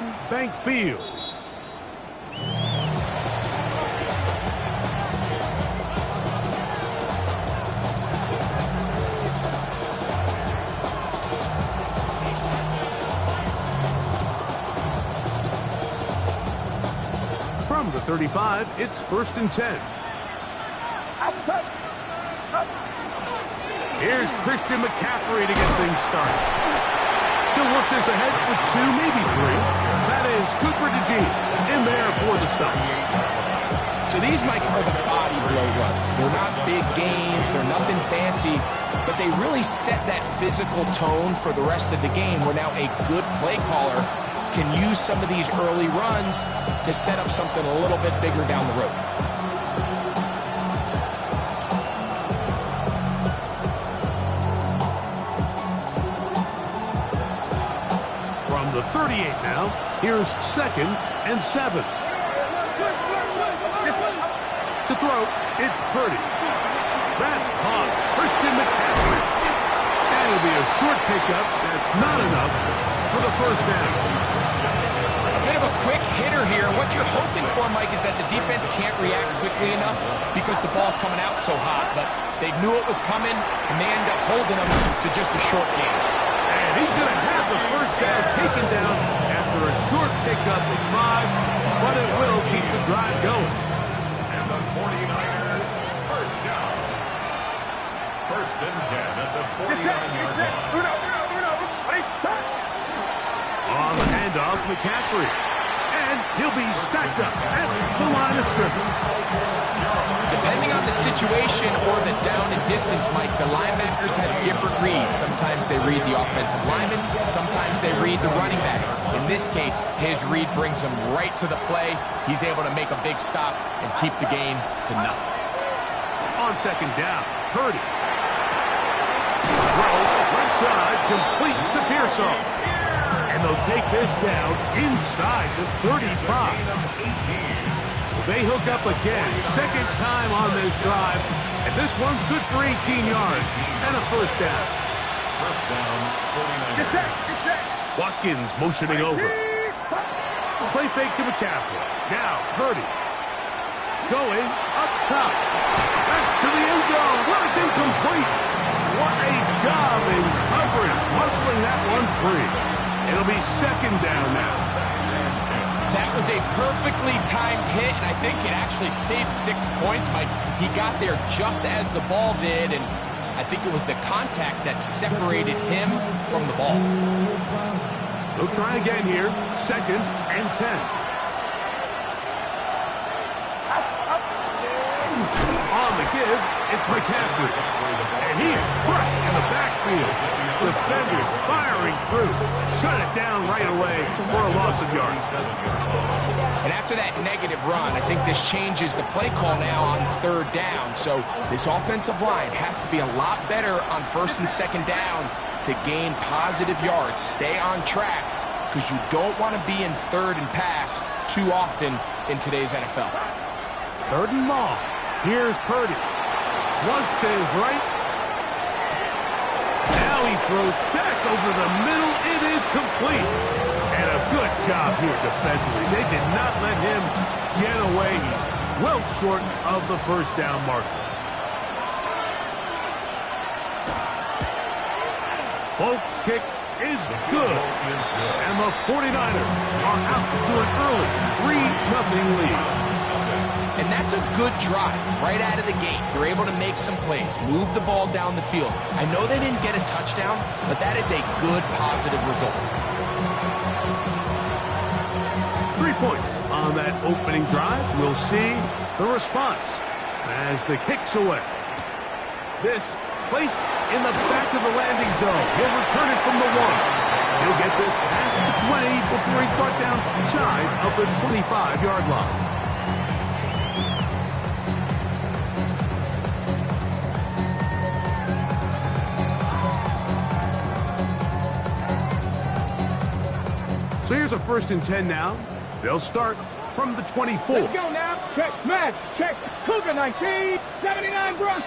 Bank Field. From the 35, it's 1st and 10. Here's Christian McCaffrey to get things started. He'll work this ahead for 2, maybe 3. That is Cooper DeJean in there for the stop. So these, Mike, are the body blow runs. They're not big gains, they're nothing fancy, but they really set that physical tone for the rest of the game where now a good play caller can use some of these early runs to set up something a little bit bigger down the road. From the 38 now, here's 2nd and 7. To throw, it's Purdy. That's caught. Christian McCaffrey. And it'll be a short pickup. That's not enough for the 1st down. A bit of a quick hitter here. What you're hoping for, Mike, is that the defense can't react quickly enough because the ball's coming out so hot. But they knew it was coming, and they end up holding them to just a short game. And he's going to have the 1st down taken down after a short pickup of 5, but it will keep the drive going. And the 49ers, 1st down. 1st and 10 at the 49-yard line. On the handoff, McCaffrey. And he'll be stacked up at the line of scrimmage. Depending on the situation or the down and distance, Mike, the linebackers have different reads. Sometimes they read the offensive lineman, sometimes they read the running back. In this case, his read brings him right to the play. He's able to make a big stop and keep the game to nothing. On 2nd down, Purdy. Throw, left side, complete to Pearsall. And they'll take this down inside the 35. They hook up again, 2nd time on this drive, and this one's good for 18 yards and a 1st down. 1st down, 49ers. Watkins motioning over. Play fake to McCaffrey. Now, Purdy. Going up top. That's to the end zone, where it's incomplete. What a job in coverage, muscling that one free. It'll be 2nd down now. That was a perfectly timed hit, and I think it actually saved 6 points. Mike, he got there just as the ball did, and I think it was the contact that separated him from the ball. They'll try again here. 2nd and 10. On the give, it's McCaffrey. And he's crushed in the backfield. Defenders firing through. Shut it down right away for a loss of yards. And after that negative run, I think this changes the play call now on 3rd down. So this offensive line has to be a lot better on 1st and 2nd down to gain positive yards. Stay on track because you don't want to be in 3rd and pass too often in today's NFL. 3rd and long. Here's Purdy. Flush to his right. Now he throws back over the middle. It is complete. And a good job here defensively. They did not let him get away. He's well short of the 1st down marker. Folks' kick is good. And the 49ers are out to an early 3-0 lead. And that's a good drive right out of the gate. They're able to make some plays, move the ball down the field. I know they didn't get a touchdown, but that is a good, positive result. 3 points on that opening drive. We'll see the response as the kick's away. This placed in the back of the landing zone. He'll return it from the 1. He'll get this past the 20 before he's brought down shy of the 25-yard line. So here's a 1st and 10 now. They'll start from the 24. Let's go now. Check, smash, check. Cougar 19, 79 Bronx.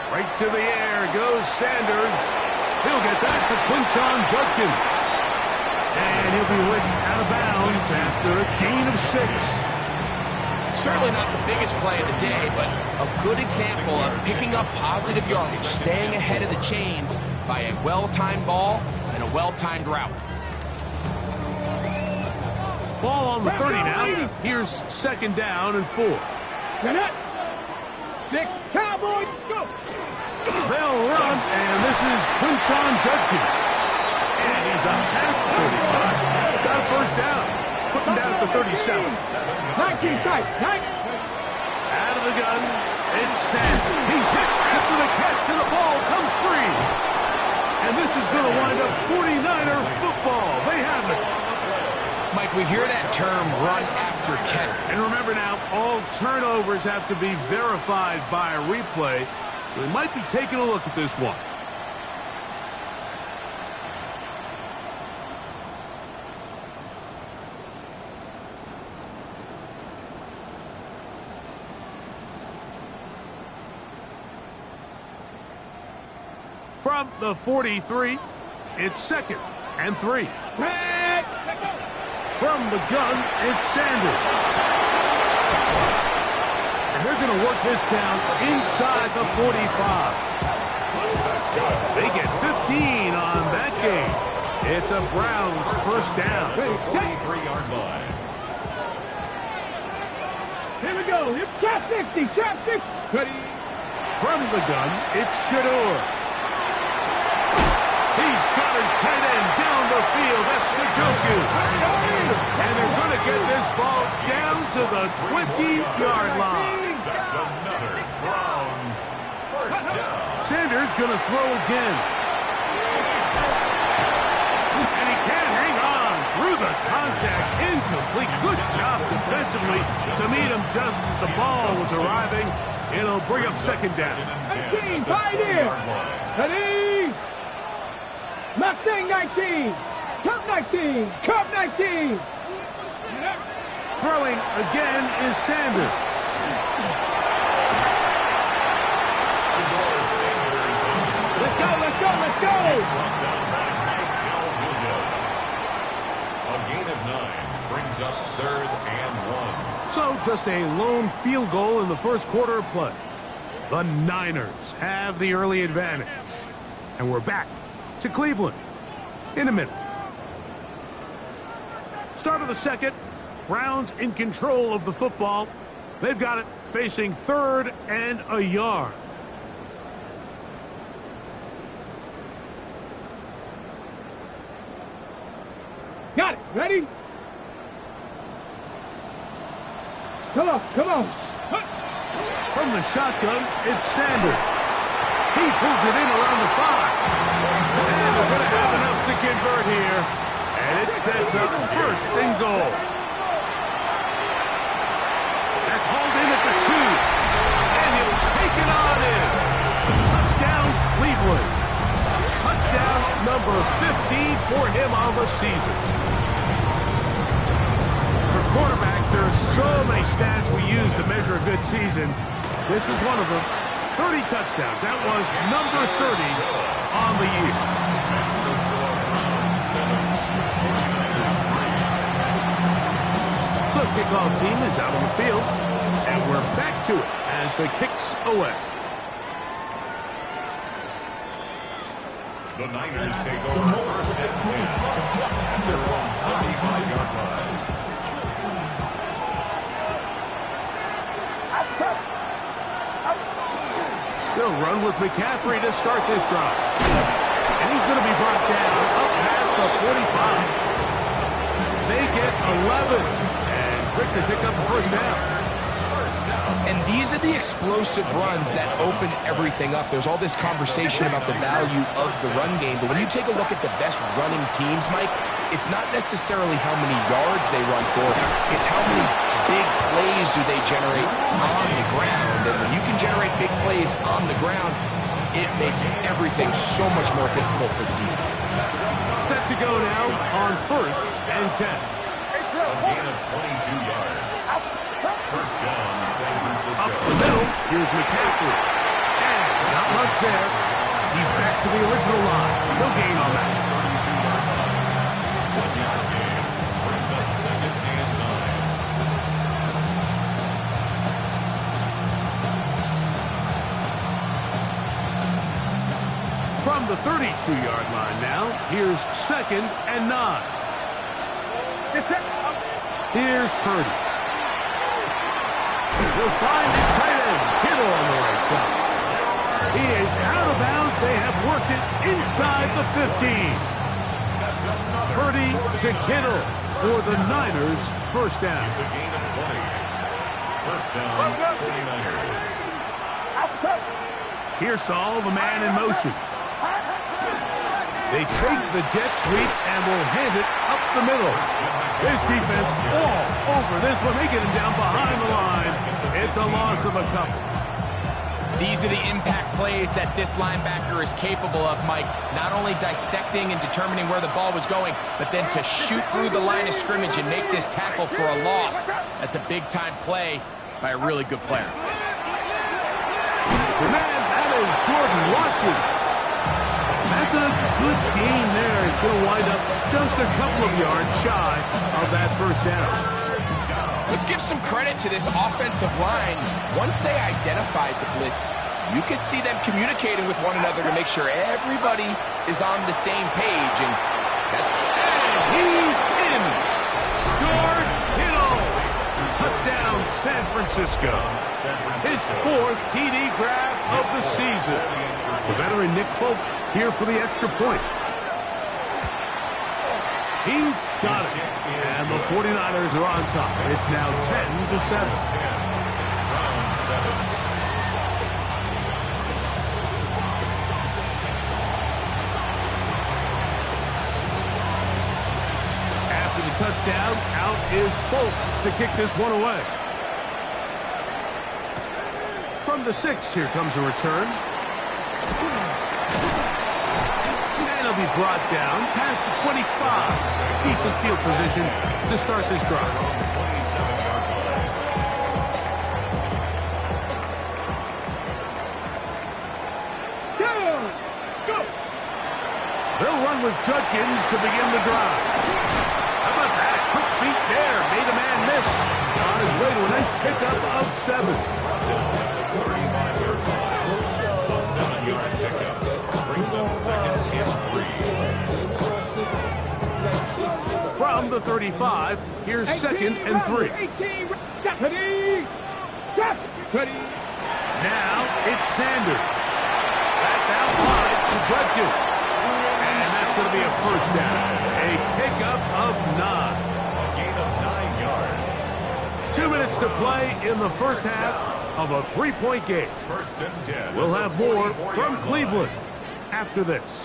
Right to the air goes Sanders. He'll get that to Quinshon Judkins. And he'll be licked out of yards after a gain of 6. Certainly not the biggest play of the day, but a good example of picking up positive yardage, staying ahead of the chains by a well-timed ball and a well-timed route. Ball on the 30 now. Here's 2nd down and 4. 6, Cowboys, go! They'll run, and this is Quinshon Judkins. And he's up past the 35. Got a 1st down. Put him down at the 37. 19 tight, tight. Out of the gun, it's Sanders. He's hit after the catch, and the ball comes free. And this is going to wind up 49er football. They have it. Mike, we hear that term, run after catch. And remember now, all turnovers have to be verified by a replay. So we might be taking a look at this one. From the 43, it's 2nd and 3. From the gun, it's Sanders. And they're going to work this down inside the 45. They get 15 on that game. It's a Browns 1st down. 43-yard line. Here we go. It's trap 60, trap 60. Ready. From the gun, it's Shador. He's got his tight end down the field. That's Njoku. And they're going to get this ball down to the 20-yard line. That's another Browns 1st down. Sanders going to throw again. And he can't hang on through the contact. Incomplete. Good job defensively to meet him just as the ball was arriving. It'll bring up 2nd down. 19, pioneer. Ready. Mustang 19. Cup 19. Cup 19. Throwing again is Sanders. Let's go, let's go, let's go. A gain of 9 brings up 3rd and 1. So just a lone field goal in the 1st quarter of play. The Niners have the early advantage. And we're back to Cleveland in a minute. Start of the 2nd. Browns in control of the football. They've got it facing 3rd and a yard. Got it. Ready? Come on, come on. From the shotgun, it's Sanders. He pulls it in around the 5. And they're going to have enough to convert here. And it sets up 1st and goal. That's hauled in at the 2. And he'll take it on in. Touchdown, Cleveland. Touchdown number 15 for him on the season. For quarterbacks, there are so many stats we use to measure a good season. This is one of them. 30 touchdowns. That was number 30 on the year. The kickoff team is out on the field, and we're back to it as the kicks away. The Niners take over 1st and 10. Their own 35-yard line. They'll run with McCaffrey to start this drive. And he's going to be brought down up past the 45. They get 11. And quick to pick up the 1st down. And these are the explosive runs that open everything up. There's all this conversation about the value of the run game, but when you take a look at the best running teams, Mike, it's not necessarily how many yards they run for, it's how many big plays do they generate on the ground. And when you can generate big plays on the ground, it makes everything so much more difficult for the defense. Set to go now on 1st and 10. A gain of 22 yards. 1st down, San Francisco. Up the middle, here's McCaffrey. And not much there. He's back to the original line. No gain on that. 32-yard gain brings up 2nd the 32-yard line now. Here's 2nd and 9. Here's Purdy. He'll find his tight end, Kittle, on the right side. He is out of bounds. They have worked it inside the 15. Purdy to Kittle for the Niners. First down. It's a gain of 20. First down, 49ers. Here's Saul, the man in motion. They fake the jet sweep and will hand it up the middle. This defense all over this one. They get him down behind the line. It's a loss of a couple. These are the impact plays that this linebacker is capable of, Mike. Not only dissecting and determining where the ball was going, but then to shoot through the line of scrimmage and make this tackle for a loss. That's a big-time play by a really good player. The man, that is Jordan Watkins. That's a good gain there. It's going to wind up just a couple of yards shy of that first down. Let's give some credit to this offensive line. Once they identified the blitz, you could see them communicating with one another to make sure everybody is on the same page. And he's in. George Kittle. Touchdown, San Francisco. His 4th TD grab of the season. The veteran Nick Folk here for the extra point. He's got it. And the 49ers are on top. It's now 10-7. After the touchdown, out is Folk to kick this one away. From the 6, here comes a return. And he'll be brought down past the 25. Decent field position to start this drive. Go! They'll run with Judkins to begin the drive. How about that? Quick feet there. Made a man miss. On his way to a nice pickup of 7. 7-yard pickup brings up 2nd and 3. From the 35, here's 2nd and 3. 18, Deputy! Now it's Sanders. That's out wide to Judkins. And that's going to be a first down. A pickup of 9. A gain of 9 yards. 2 minutes to play in the first half of a 3-point game. First and 10. We'll have more from Cleveland after this.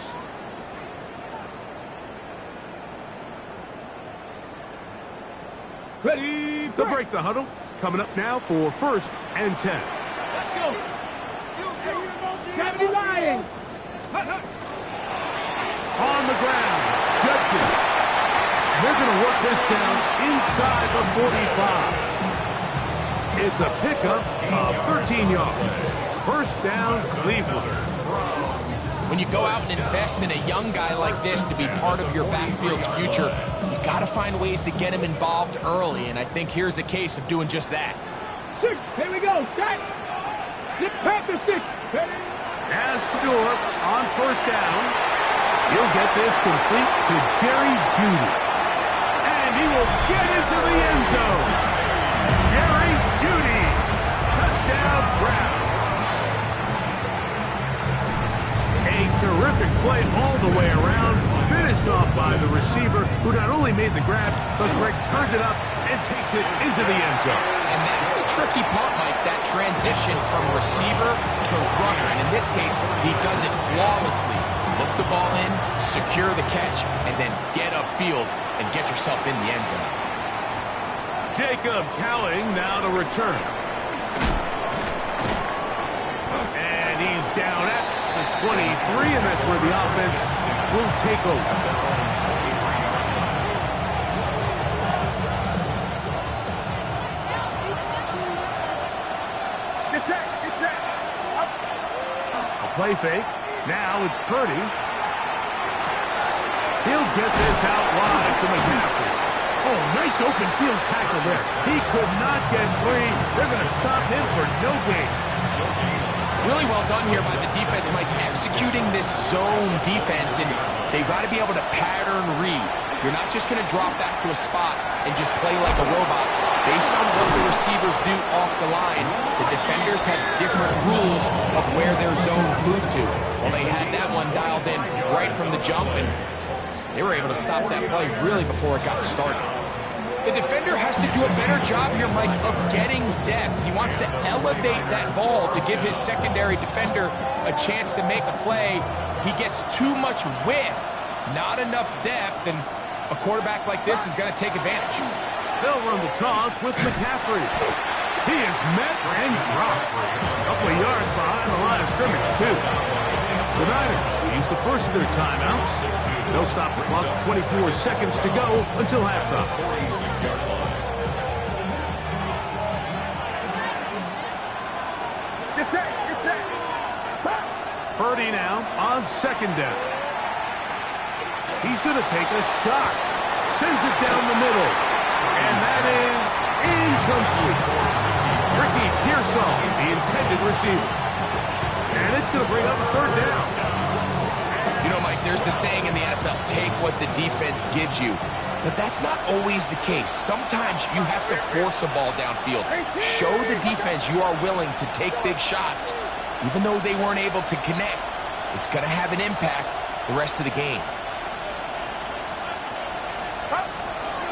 Ready, To break the huddle, coming up now for 1st and 10. Let's go! Gravity lying! On the ground, Judkins. They're going to work this down inside the 45. It's a pickup of 13 yards. First down, Cleveland. When you go out and invest in a young guy like this to be part of your backfield's future, you got to find ways to get him involved early, and I think here's a case of doing just that. 6, here we go, set! Panther 6, ready? As Stewart on first down, he'll get this complete to Jerry Jeudy. And he will get into the end zone. Jerry Jeudy, touchdown Browns. A terrific play all the way around, finished off by the receiver, who not only made the grab, but Greg turned it up and takes it into the end zone. And that's the tricky part, Mike, that transition from receiver to runner. And in this case, he does it flawlessly. Look the ball in, secure the catch, and then get upfield and get yourself in the end zone. Jacob Cowing now to return. And he's down at the 23, and that's where the offense will take over. Get set! A play fake. Now it's Purdy. He'll get this out wide to McCaffrey. Oh, nice open field tackle there. He could not get free. They're going to stop him for no gain. Really well done here by the defense, Mike, executing this zone defense, and they've got to be able to pattern read. You're not just going to drop back to a spot and just play like a robot. Based on what the receivers do off the line, the defenders have different rules of where their zones move to. Well, they had that one dialed in right from the jump, and they were able to stop that play really before it got started. The defender has to do a better job here, Mike, of getting depth. He wants to elevate that ball to give his secondary defender a chance to make a play. He gets too much width, not enough depth, and a quarterback like this is going to take advantage. They'll run the toss with McCaffrey. He is met and dropped. A couple of yards behind the line of scrimmage, too. The Niners will use the first of their timeouts. They'll stop the clock 24 seconds to go until halftime. Get set, get set. Purdy now on second down. He's going to take a shot. Sends it down the middle. And that is incomplete. Ricky Pearsall, the intended receiver. And it's going to bring up a third down. You know, Mike, there's the saying in the NFL, take what the defense gives you. But that's not always the case. Sometimes you have to force a ball downfield. Show the defense you are willing to take big shots. Even though they weren't able to connect, it's going to have an impact the rest of the game.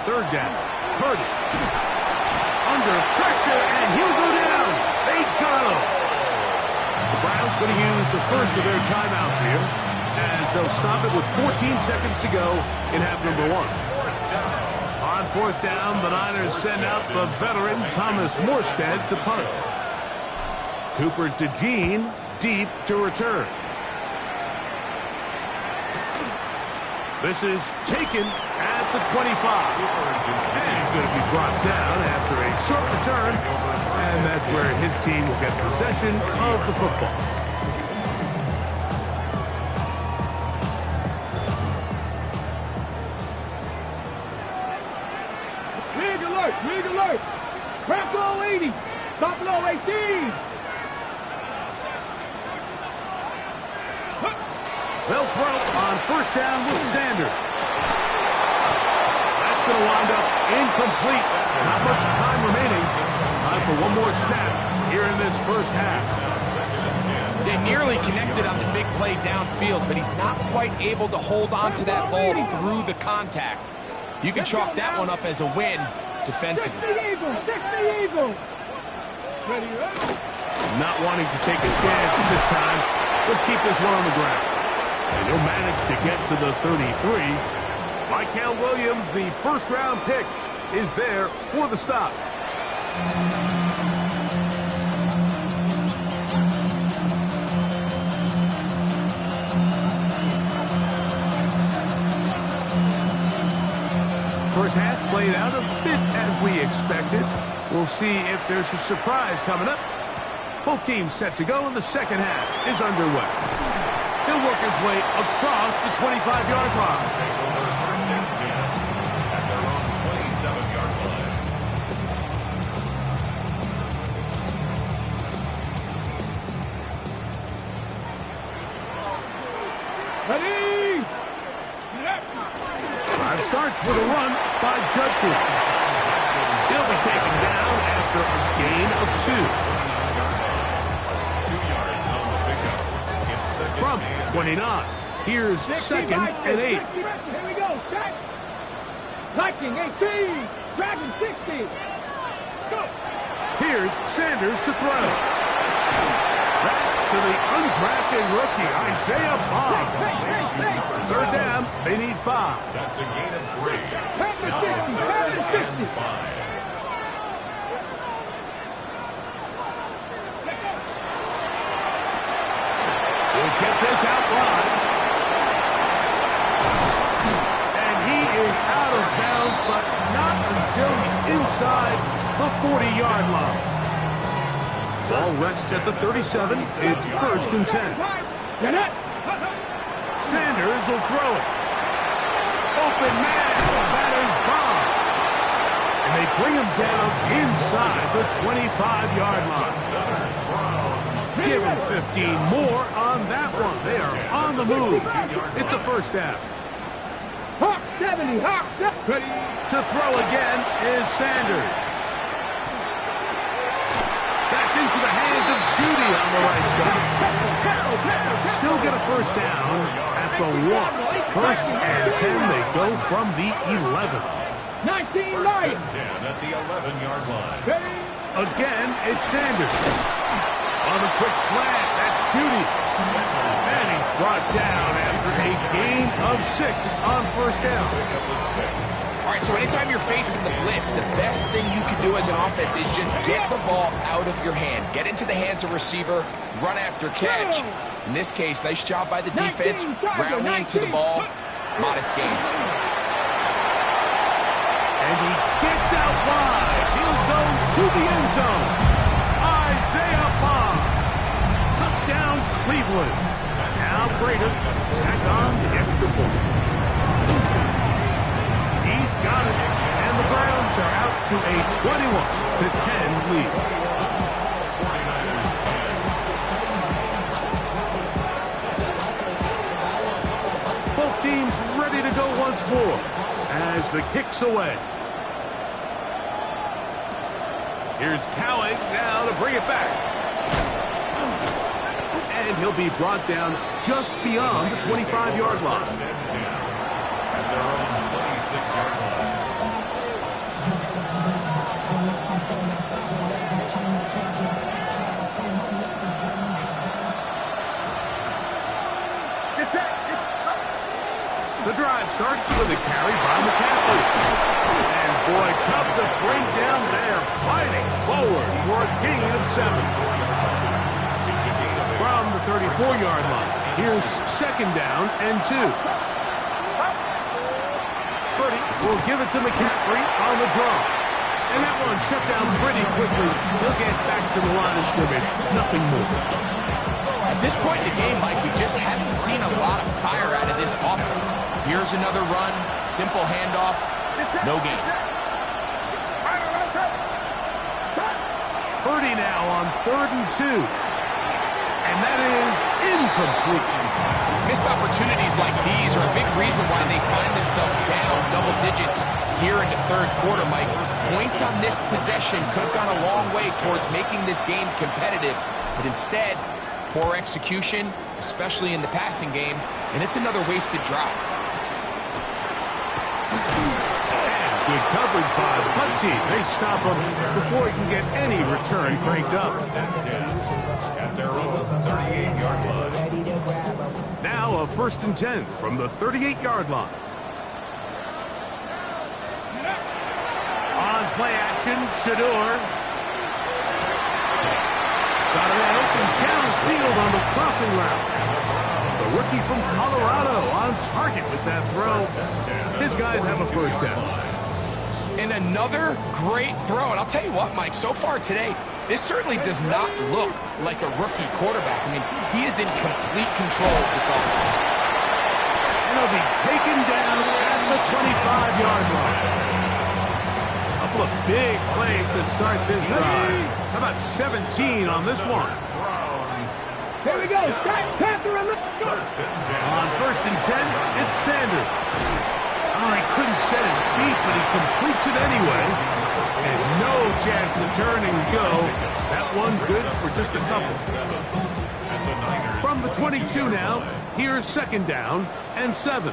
Third down. Purdy. Under pressure, and he'll go down. They got him. The Browns going to use the first of their timeouts here, as they'll stop it with 14 seconds to go in half number one. On fourth down, the Niners send out the veteran Thomas Morstead to punt. Cooper DeJean deep to return. This is taken at the 25. And he's going to be brought down after a short return. And that's where his team will get possession of the football. Rig alert, rig alert. Crack low 80. Stop low 18. They'll throw on first down with Sanders. That's going to wind up incomplete. Not much time remaining. Time for one more snap here in this first half. They nearly connected on the big play downfield, but he's not quite able to hold on to that ball through the contact. You can chalk that one up as a win defensively. 60 Eagle, 60 Eagle. Ready, ready. Not wanting to take a chance this time. We'll keep this one on the ground. And he'll manage to get to the 33. Michael Williams, the first-round pick, is there for the stop. First half played out a bit as we expected. We'll see if there's a surprise coming up. Both teams set to go, and the second half is underway. He'll work his way across the 25-yard line. Take over first and 10 at their own 27-yard line. Ready. Drive starts with a run by Judkins. He'll be taken down after a gain of 2. 2 yards on the pickup. It's second From and 29, here's 2nd and 8. Here we go. Set. Liking 18. Dragon 60. Go. Here's Sanders to throw. Back to the undrafted rookie, Isaiah Bond. Third down, they need 5. That's a gain of 3. 10 to 60. 10 to 60. 5. We'll get this out wide. And he is out of bounds, but not until he's inside the 40-yard line. Ball rests at the 37. It's 1st and 10. Sanders will throw it. Open man. That is Bond. And they bring him down inside the 25-yard line. Give him 15 more on that one. They are on the move. It's a first down. Hawk 70, Hawk 70. To throw again is Sanders. That's into the hands of Judy on the right side. Still get a first down at the 1. First and 10, they go from the 11. 19 First Lions. and 10 at the 11-yard line. Again, it's Sanders. On the quick slant, that's Judy. And he's brought down after a gain of 6 on first down. All right, so anytime you're facing the blitz, the best thing you can do as an offense is just get the ball out of your hand. Get into the hands of receiver, run after catch. In this case, nice job by the defense, rallying to the ball. Modest gain. And he gets out wide. He'll go to the end zone. Isaiah Bond. Touchdown, Cleveland. Now Prater tack on the extra point. He's got it. And the Browns are out to a 21-10 lead. Both teams ready to go once more as the kick's away. Here's Cowing now to bring it back. And he'll be brought down just beyond the 25-yard line. At their own 26-yard line. The drive starts with a carry by McCaffrey. And boy, tough to bring down there, fighting forward for a gain of 7. From the 34-yard line, here's second down and 2. Purdy will give it to McCaffrey on the draw. And that one shut down pretty quickly. He'll get back to the line of scrimmage. Nothing more. At this point in the game, Mike, we just haven't seen a lot of fire out of this offense. Here's another run, simple handoff, no gain. Purdy now on 3rd and 2. And that is incomplete. Missed opportunities like these are a big reason why they find themselves down double digits here in the third quarter, Mike. Points on this possession could have gone a long way towards making this game competitive, but instead, poor execution, especially in the passing game, and it's another wasted drive. And good coverage by the punt team. They stop him before he can get any return cranked up. At their own 38-yard line. Now a 1st and 10 from the 38-yard line. On play action, Shador. Got it out and downfield on the crossing route. The rookie from Colorado on target with that throw. His guys have a first down. And another great throw. And I'll tell you what, Mike, so far today, this certainly does not look like a rookie quarterback. I mean, he is in complete control of this offense. And he'll be taken down at the 25-yard line. Couple of big plays to start this drive. How about 17 on this one? Here we go. Catherine, let's go. On 1st and 10, it's Sanders. Oh, he couldn't set his feet, but he completes it anyway. And no chance to turn and go. That one good for just a couple. From the 22 now, here's second down and 7.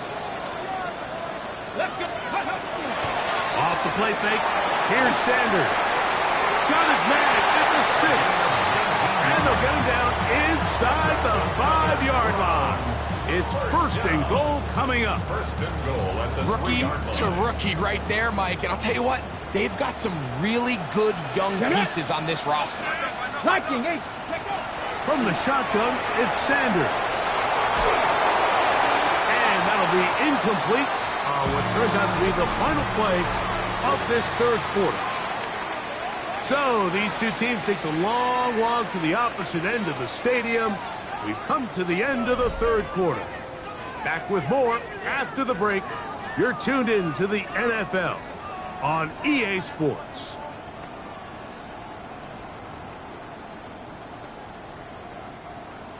Off the play fake, here's Sanders. Got his man at the 6. And they'll get him down inside the 5-yard line. It's 1st and goal coming up. 1st and goal at the Rookie 3-yard line. to rookie right there, Mike. And I'll tell you what, they've got some really good young pieces on this roster. Liking 8. From the shotgun, it's Sanders. And that'll be incomplete on what turns out to be the final play of this third quarter. So these two teams take the long walk to the opposite end of the stadium. We've come to the end of the third quarter. Back with more after the break. You're tuned in to the NFL on EA Sports.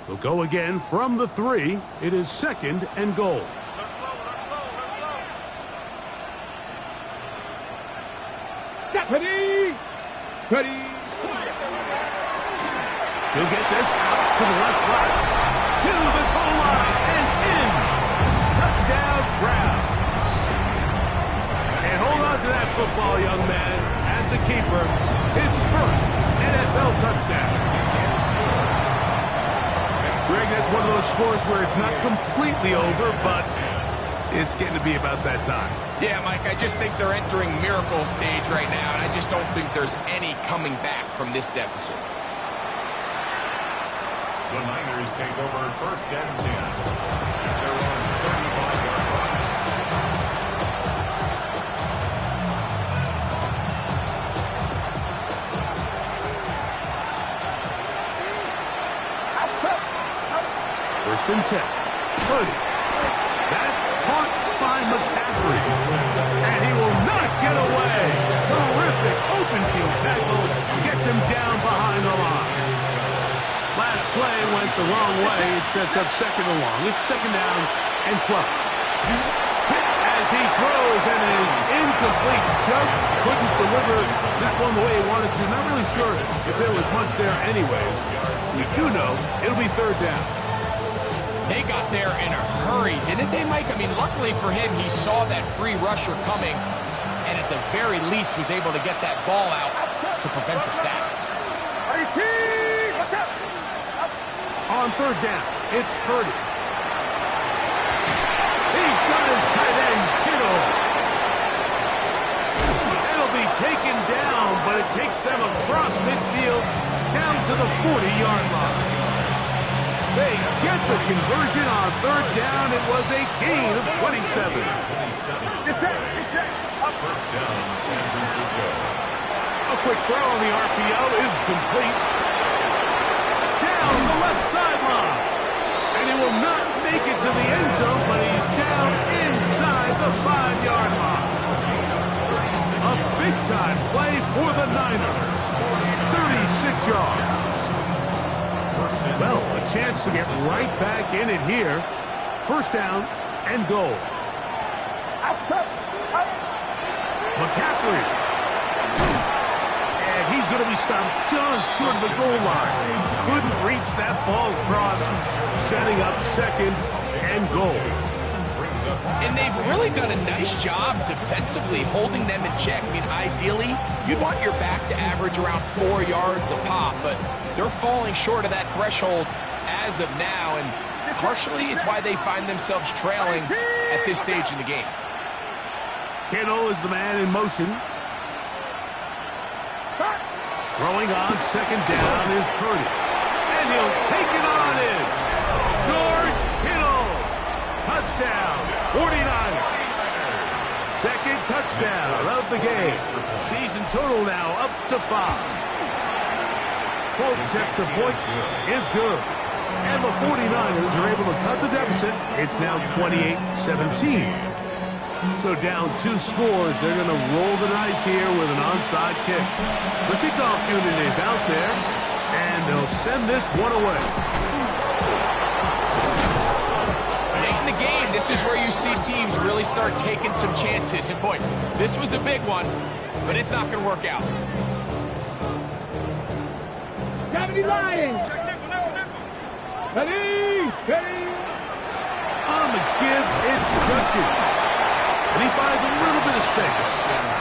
They'll go again from the 3. It is 2nd and goal. Steady! Steady! He'll get this out to the left flat. To the goal line and in. Touchdown, Browns. And hold on to that football, young man. As a keeper, his first NFL touchdown. Greg, that's one of those scores where it's not completely over, but it's getting to be about that time. Yeah, Mike, I just think they're entering miracle stage right now, and I just don't think there's any coming back from this deficit. The Niners take over 1st and 10 at their own 35-yard line. First and 10. Purdy. That's caught by McCaffrey. And he will not get away. Terrific open field tackle. Gets him down behind the line. Last play went the wrong way. It sets up 2nd and long. It's 2nd down and 12. As he throws and is incomplete. Just couldn't deliver that one the way he wanted to. Not really sure if there was much there anyways. We do know it'll be 3rd down. They got there in a hurry, didn't they, Mike? I mean, luckily for him, he saw that free rusher coming, and at the very least was able to get that ball out to prevent the sack. On 3rd down, it's Purdy. He's got his tight end, Kittle. It'll be taken down, but it takes them across midfield down to the 40-yard line. They get the conversion on 3rd down. It was a gain of 27. It's set. First down, San Francisco. A quick throw on the RPO is complete. Down the left sideline. And he will not make it to the end zone, but he's down inside the 5-yard line. A big-time play for the Niners. 36 yards. Well, a chance to get right back in it here. 1st down and goal. McCaffrey. And he's going to be stopped just short of the goal line. Couldn't reach that ball across, setting up 2nd and goal. And they've really done a nice job defensively holding them in check. I mean, ideally, you'd want your back to average around 4 yards a pop, but they're falling short of that threshold as of now, and partially it's why they find themselves trailing at this stage in the game. Kittle is the man in motion. Throwing on 2nd down is Purdy. And he'll take it on in. George Kittle. Touchdown, 49ers. 2nd touchdown of the game. Season total now up to 5. Folks, extra point is good. And the 49ers are able to cut the deficit. It's now 28-17. So down 2 scores, they're going to roll the dice here with an onside kick. The kickoff unit is out there, and they'll send this one away. Late in the game, this is where you see teams really start taking some chances. And boy, this was a big one, but it's not going to work out. Gravity line! Steady! On the give, it's Judkins. And he finds a little bit of space.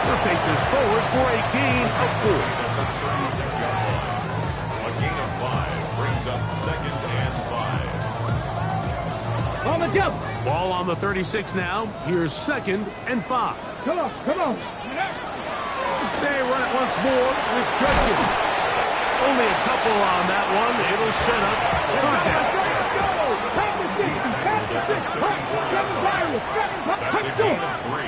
He'll take this forward for a gain of 4. A gain of 5 brings up 2nd and 5. On the jump! Ball on the 36 now. Here's 2nd and 5. Come on! They run it once more with Judkins. Only a couple on that one. It'll set up 3rd down. That's a gain of 3.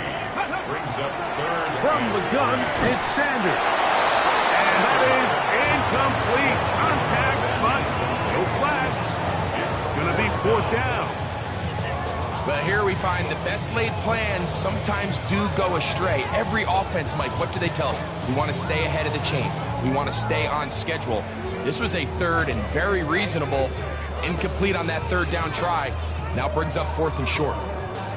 Brings up 3rd. From the gun, it's Sanders. And that is incomplete. Contact, but no flags. It's going to be 4th down. But here we find the best laid plans sometimes do go astray. Every offense, Mike, what do they tell us? We want to stay ahead of the chains. We want to stay on schedule. This was a 3rd and very reasonable, incomplete on that third down try. Now brings up 4th and short.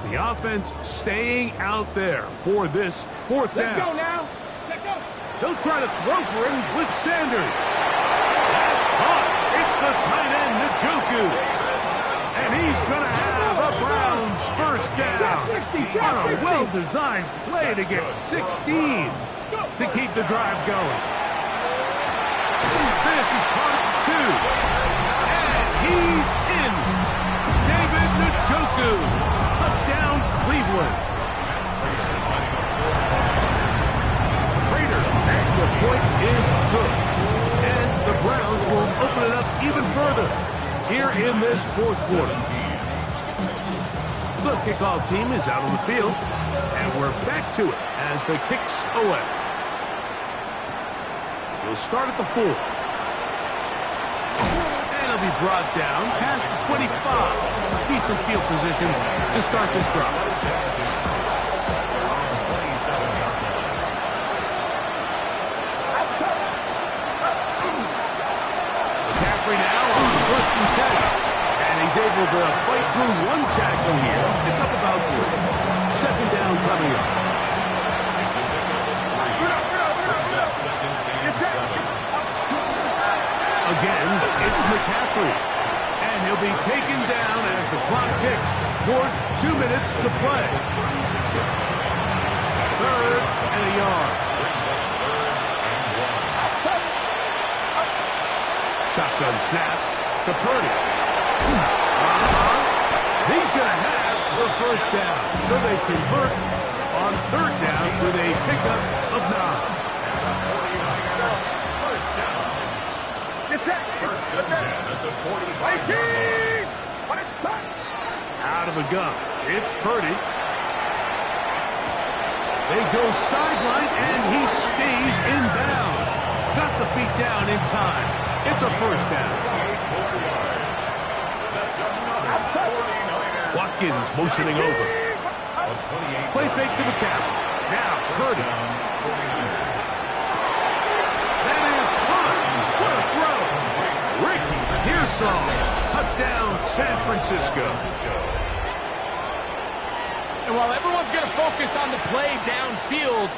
The offense staying out there for this 4th down. Let's go now. Let's go. He'll try to throw for him with Sanders. That's caught. It's the tight end, Njoku. And he's going to have a Browns first down on a well-designed play to get 16 to keep the drive going. This is caught at 2. And he's in. David Njoku. Touchdown, Cleveland. Prater, extra point is good. And the Browns will open it up even further here in this 4th quarter. The kickoff team is out on the field, and we're back to it as the kicks away. He'll start at the 4. And he'll be brought down past the 25. Decent field position to start this drive. McCaffrey now on 1st and 10. And he's able to fight through one tackle here. Pick up about 3. 2nd down coming up. Again, it's McCaffrey. And he'll be taken down as the clock ticks towards 2 minutes to play. 3rd and a yard. Shotgun snap to Purdy. He's going to have the first down. So they convert on 3rd down with a pickup of 9. First and 10 at the 45-yard line. Out of the gun. It's Purdy. They go sideline, and he stays in bounds. Got the feet down in time. It's a first down. Watkins motioning over. Play fake to McCaffrey. Now Purdy. That is caught. What a throw. Ricky Pearsall. Touchdown, San Francisco. And while everyone's going to focus on the play downfield,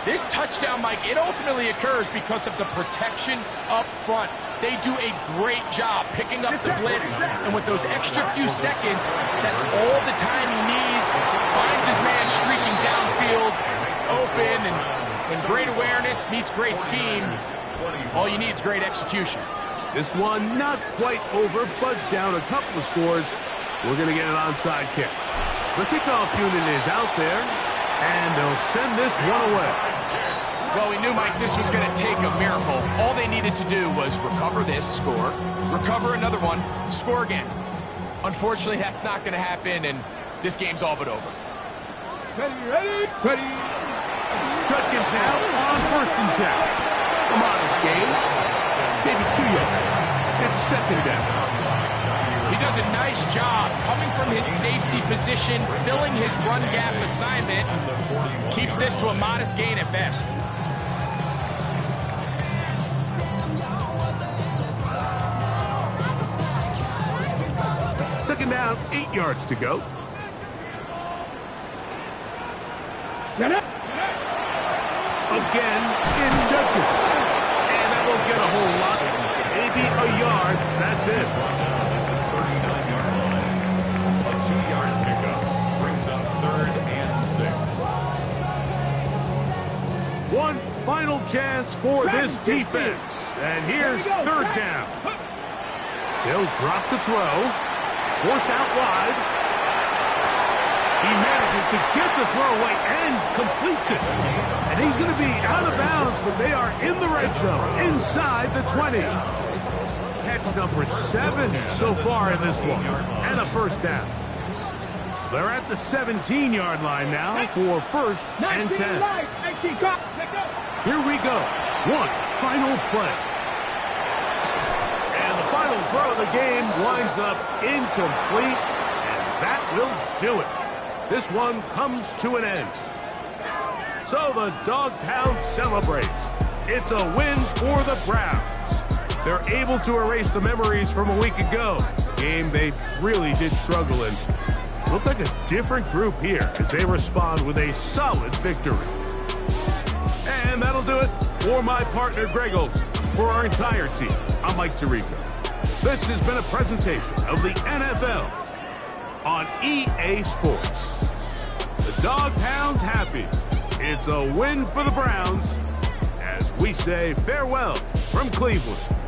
this touchdown, Mike, it ultimately occurs because of the protection up front. They do a great job picking up the blitz, and with those extra few seconds, that's all the time he needs. Finds his man streaking downfield, open, and great awareness meets great scheme. All you need is great execution. This one not quite over, but down a couple of scores. We're going to get an onside kick. The kickoff unit is out there, and they'll send this one away. Well, we knew, Mike, this was going to take a miracle. All they needed to do was recover this, score, recover another one, score again. Unfortunately, that's not going to happen, and this game's all but over. Ready. Judkins now on 1st and 10. A modest game. Maybe 2 yards. It's 2nd down. He does a nice job coming from his safety position, filling his run gap assignment. Keeps this to a modest gain at best. Second down, 8 yards to go. Again, it's Judkins. And that won't get a whole lot. Maybe a yard. That's it. 39-yard line. A 2-yard pickup brings up 3rd and 6. One final chance for this defense. And here's 3rd down. They'll drop to throw. Forced out wide. He manages to get the throw away and completes it. And he's going to be out of bounds, but they are in the red zone, inside the 20. Catch number 7 so far in this one, and a first down. They're at the 17-yard line now for 1st and 10. Here we go. One final play. And the final throw of the game winds up incomplete, and that will do it. This one comes to an end. So the Dog Pound celebrates. It's a win for the Browns. They're able to erase the memories from a week ago game they really did struggle in. Looked like a different group here as they respond with a solid victory. And that'll do it for my partner, Greg Olsen. For our entire team, I'm Mike Tirico. This has been a presentation of the NFL on EA Sports. The Dog Pound's happy. It's a win for the Browns as we say farewell from Cleveland.